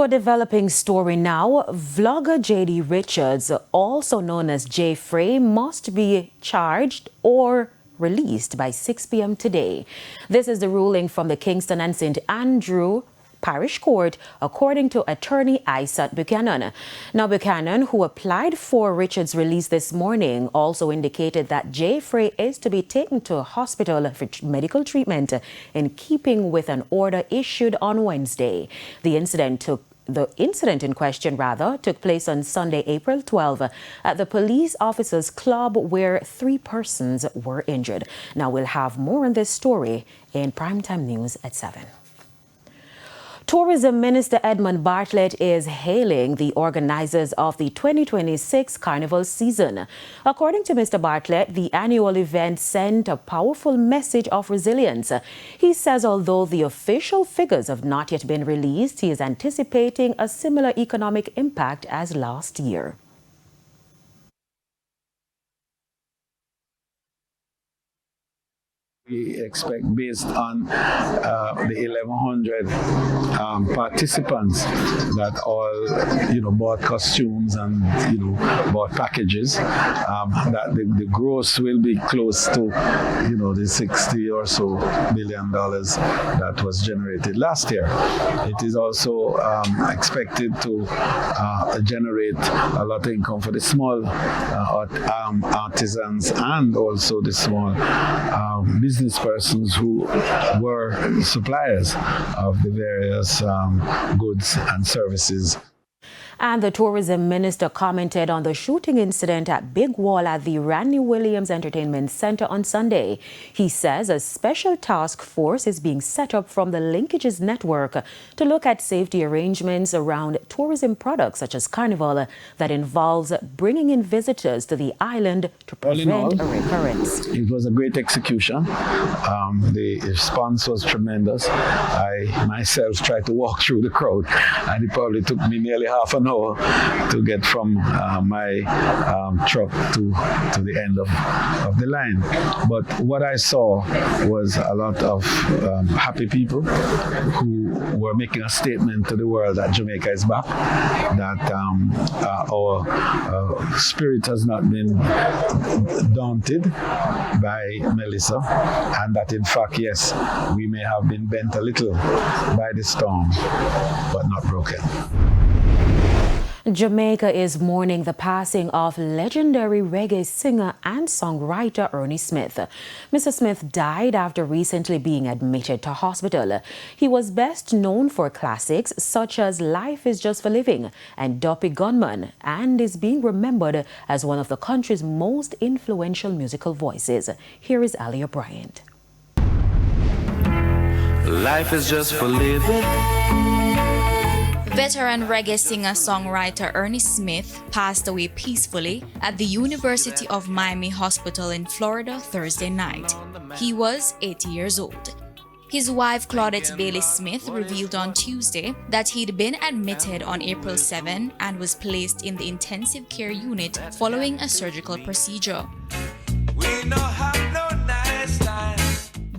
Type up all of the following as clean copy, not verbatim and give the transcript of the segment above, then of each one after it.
a developing story now. Vlogger Jaii Richards, also known as Jai Frey, must be charged or released by 6 p.m. today. This is the ruling from the Kingston and St. Andrew Parish Court, according to attorney Isaac Buchanan. Now, Buchanan, who applied for Richards' release this morning, also indicated that Jai Frey is to be taken to a hospital for medical treatment in keeping with an order issued on Wednesday. The incident in question took place on Sunday, April 12, at the police officers' club where 3 persons were injured. Now, we'll have more on this story in Primetime News at 7. Tourism Minister Edmund Bartlett is hailing the organizers of the 2026 Carnival season. According to Mr. Bartlett, the annual event sent a powerful message of resilience. He says although the official figures have not yet been released, he is anticipating a similar economic impact as last year. We expect, based on the 1,100 participants that all, bought costumes and, bought packages, that the gross will be close to, the $60 or so billion that was generated last year. It is also expected to generate a lot of income for the small artisans and also the small business persons who were suppliers of the various goods and services. And the tourism minister commented on the shooting incident at Big Wall at the Randy Williams Entertainment Center on Sunday. He says a special task force is being set up from the Linkages Network to look at safety arrangements around tourism products such as Carnival that involves bringing in visitors to the island to prevent a recurrence. It was a great execution. The response was tremendous. I myself tried to walk through the crowd, and it probably took me nearly half an hour to get from my truck to the end of the line. But what I saw was a lot of happy people who were making a statement to the world that Jamaica is back, that our spirit has not been daunted by Melissa, and that in fact, yes, we may have been bent a little by the storm, but not broken. Jamaica is mourning the passing of legendary reggae singer and songwriter Ernie Smith. Mr. Smith died after recently being admitted to hospital. He was best known for classics such as Life is Just for Living and Dopey Gunman, and is being remembered as one of the country's most influential musical voices. Here is Ali Bryant. Life is just for living. Veteran reggae singer-songwriter Ernie Smith passed away peacefully at the University of Miami Hospital in Florida Thursday night. He was 80 years old. His wife, Claudette Bailey Smith, revealed on Tuesday that he'd been admitted on April 7 and was placed in the intensive care unit following a surgical procedure.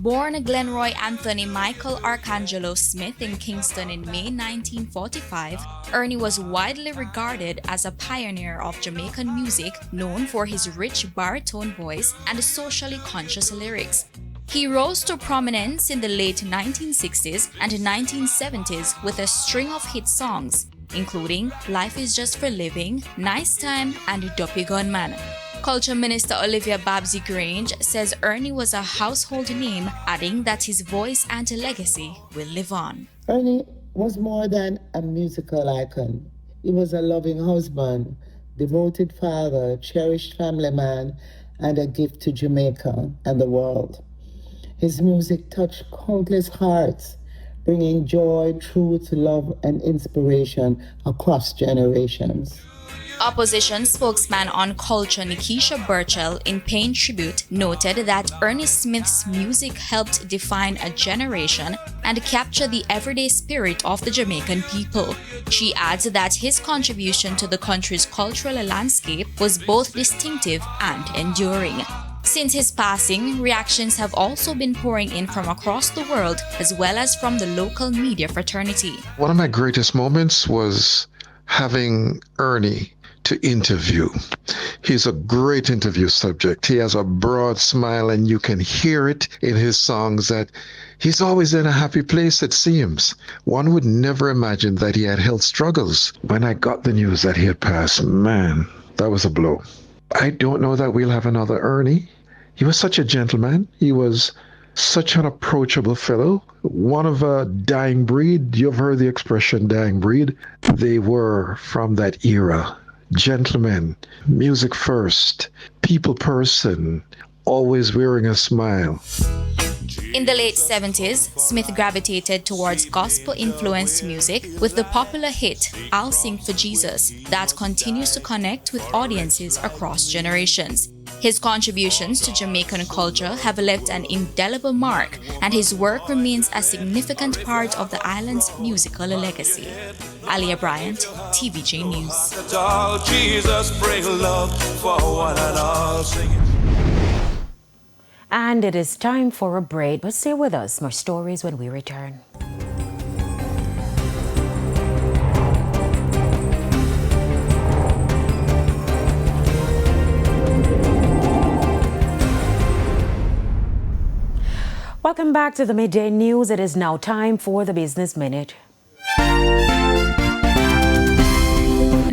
Born Glenroy Anthony Michael Arcangelo Smith in Kingston in May 1945, Ernie was widely regarded as a pioneer of Jamaican music, known for his rich baritone voice and socially conscious lyrics. He rose to prominence in the late 1960s and 1970s with a string of hit songs, including Life is Just for Living, Nice Time, and Dopey Gunman. Culture Minister Olivia Babsy Grange says Ernie was a household name, adding that his voice and legacy will live on. Ernie was more than a musical icon. He was a loving husband, devoted father, cherished family man, and a gift to Jamaica and the world. His music touched countless hearts, bringing joy, truth, love, and inspiration across generations. Opposition spokesman on culture Nikisha Burchell, in paying tribute, noted that Ernie Smith's music helped define a generation and capture the everyday spirit of the Jamaican people. She adds that his contribution to the country's cultural landscape was both distinctive and enduring. Since his passing, reactions have also been pouring in from across the world as well as from the local media fraternity. One of my greatest moments was having Ernie to interview. He's a great interview subject. He has a broad smile and you can hear it in his songs that he's always in a happy place, it seems. One would never imagine that he had health struggles. When I got the news that he had passed, man, that was a blow. I don't know that we'll have another Ernie. He was such a gentleman. He was such an approachable fellow. One of a dying breed. You've heard the expression dying breed. They were from that era. Gentlemen, music first, people person, always wearing a smile. In the late 70s, Smith gravitated towards gospel-influenced music with the popular hit I'll Sing for Jesus that continues to connect with audiences across generations. His contributions to Jamaican culture have left an indelible mark, and his work remains a significant part of the island's musical legacy. Alia Bryant, TVJ News. Jesus, bring love for one and all. And it is time for a break, but stay with us. More stories when we return. Welcome back to the Midday News. It is now time for the Business Minute.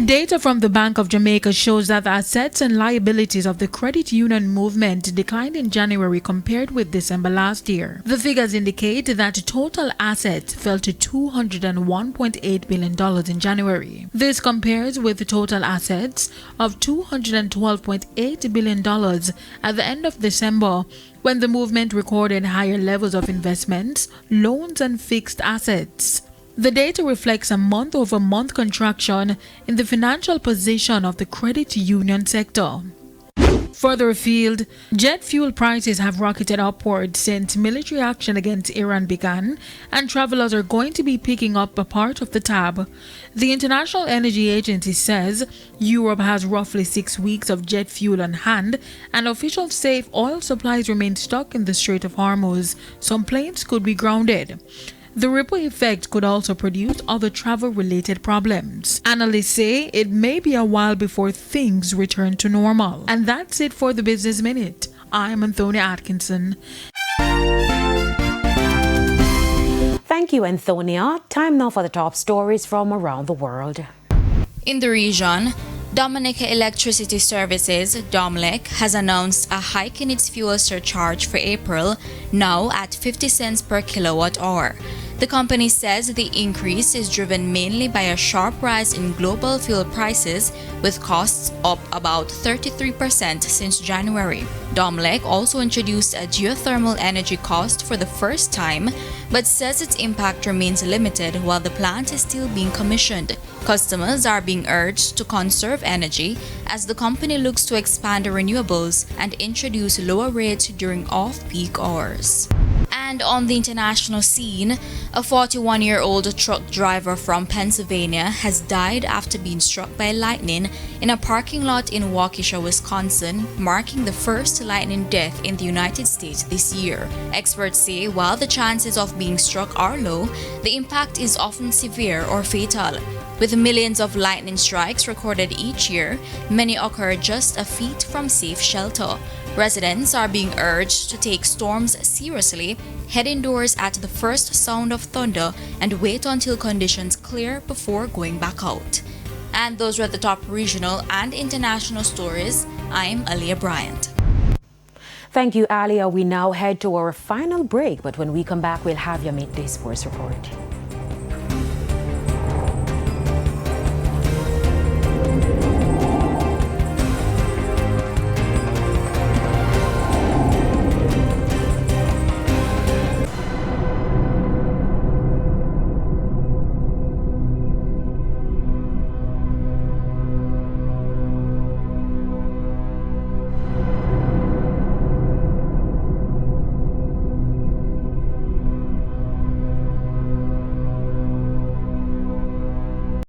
Data from the Bank of Jamaica shows that the assets and liabilities of the credit union movement declined in January compared with December last year. The figures indicate that total assets fell to $201.8 billion in January. This compares with the total assets of $212.8 billion at the end of December, when the movement recorded higher levels of investments, loans, and fixed assets. The data reflects a month-over-month contraction in the financial position of the credit union sector. Further afield, jet fuel prices have rocketed upward since military action against Iran began, and travelers are going to be picking up a part of the tab. The International Energy Agency says Europe has roughly 6 weeks of jet fuel on hand, and officials say if oil supplies remain stuck in the Strait of Hormuz, some planes could be grounded. The ripple effect could also produce other travel-related problems. Analysts say it may be a while before things return to normal. And that's it for the Business Minute. I'm Anthony Atkinson. Thank you, Antonia. Time now for the top stories from around the world. In the region, Dominica Electricity Services, DOMLEC, has announced a hike in its fuel surcharge for April, now at 50 cents per kilowatt hour. The company says the increase is driven mainly by a sharp rise in global fuel prices, with costs up about 33% since January. DOMLEC also introduced a geothermal energy cost for the first time, but says its impact remains limited while the plant is still being commissioned. Customers are being urged to conserve energy as the company looks to expand renewables and introduce lower rates during off-peak hours. And on the international scene, a 41-year-old truck driver from Pennsylvania has died after being struck by lightning in a parking lot in Waukesha, Wisconsin, marking the first lightning death in the United States this year. Experts say while the chances of being struck are low, the impact is often severe or fatal. With millions of lightning strikes recorded each year, many occur just a feet from safe shelter. Residents are being urged to take storms seriously, head indoors at the first sound of thunder, and wait until conditions clear before going back out. And those were the top regional and international stories. I'm Alia Bryant. Thank you, Alia. We now head to our final break, but when we come back, we'll have your Midday Sports Report.